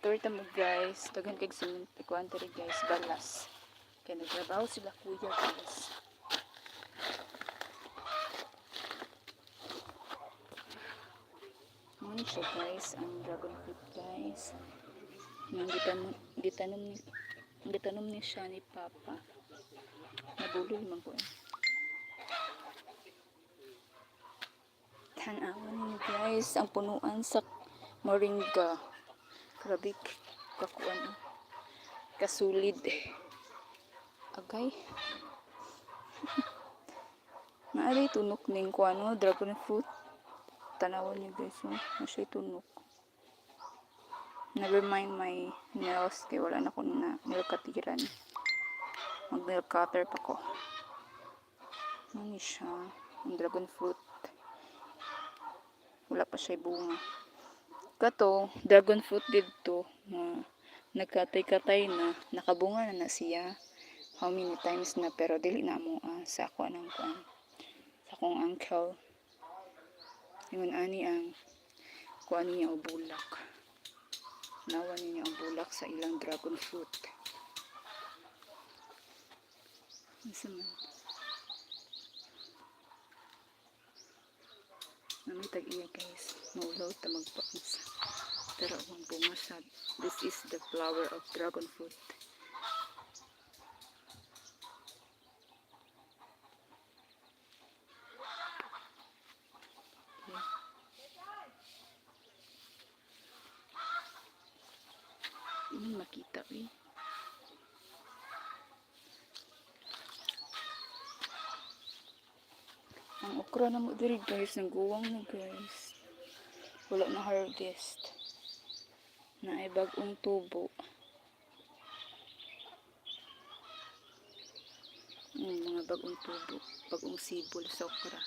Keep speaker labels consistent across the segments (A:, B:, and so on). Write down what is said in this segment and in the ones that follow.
A: Tour ta mo guys, daghan kay kuan diri guys, balas. Kaya nagtrabaho sila kuya guys. Ano siya guys, ang dragon fruit guys. Nang gitanom ni siya ni Papa. Nabulol man ko. Tanawan niyo guys, ang punuan sa moringa. Grabe kakuan. Kasulid. Agay. Naari tunok ning kuano, dragon fruit. Tanawan niyo guys, no? Masya tunok. Never mind my nails, kaya wala na ko na nail katiran. Mag nail cutter pa ko. Ano siya? Ang dragon fruit. Wala pa siya bunga. Kato, dragon fruit dito na nagkatay-katay na, nakabunga na siya. How many times na, pero dili na mo sa ako anang kuan. Sa akong uncle. Yung ani ang kuan niya o bulak. Nawa niya ang bulak sa ilang dragon fruit. Isa man. Namitag iya guys. Maulaw ta magpaunsa. Tara ang bumasad. This is the flower of dragon fruit. Ini makita eh. Ang okra na mo diri guys, nagguwang na guys. Wala na harvest. Na ay bagong tubo. Mga bagong tubo, bagong sibol sa okra.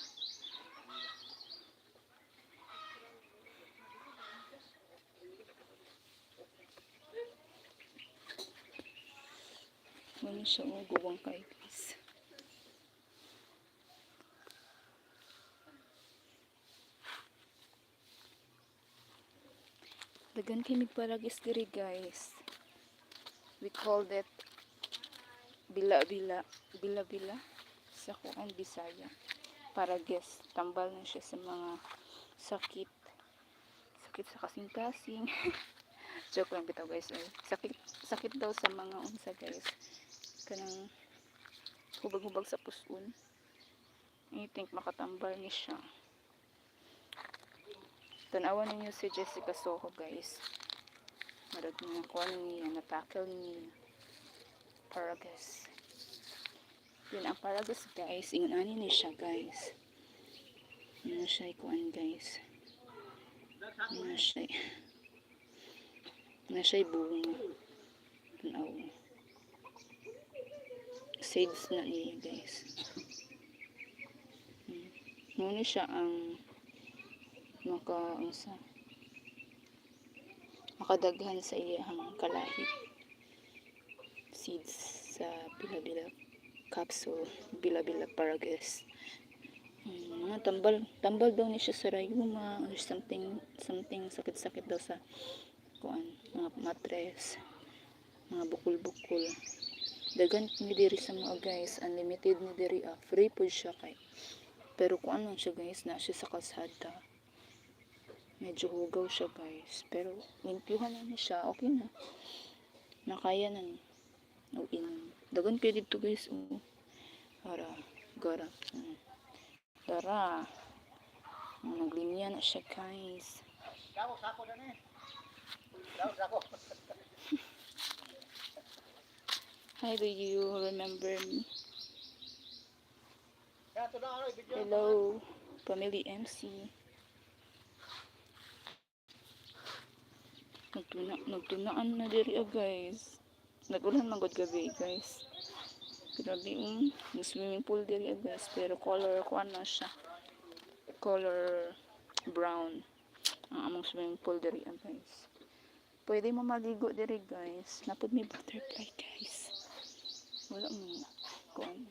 A: Ano siya guwang kay guys. Dagan kay migparagis diri guys. We call that bila-bila sa kuan Bisaya. Paragis, tambal na siya sa mga sakit sa kasing-kasing. Joke lang bitaw guys. Sakit daw sa mga unsa guys. Kanang hubag-hubag sa puson. I think makatambal ni siya. Tanawan ninyo si Jessica Soho guys. Marag na kuan niya, natakil niya. Paragus. Yun ang paragus guys. Ingon ani ni siya guys. Ano siya kuan guys. Ano siya bunga. Tanaw. Seeds na niya guys. Ano siya ang makadaghan sa iyang kalahi. Seeds sa bila-bila capsule, bila-bila paragus. Tambal daw ni siya sa rayuma or something sakit-sakit daw sa kuan, mga matres, mga bukol-bukol. Dagan ni diri sa mga guys, unlimited ni diri free food siya kay. Pero kuan lang siya guys, na siya sa kalsada. Medyo hugaw siya guys, pero limpyuhan na siya, okay na. Nakaya na ni. Dagan kayo dito guys. Tara. Naglinya na siya guys. Hi, do you remember me? Hello, Family MC. Nagtunaan na diri guys. Nagulan man gud gabi guys. Grabe yung swimming pool diri guys, pero color kuan na siya. Color brown ang among swimming pool diri guys. Pwede mo maligo diri guys. Napud may butterfly guys. Wala mo kuan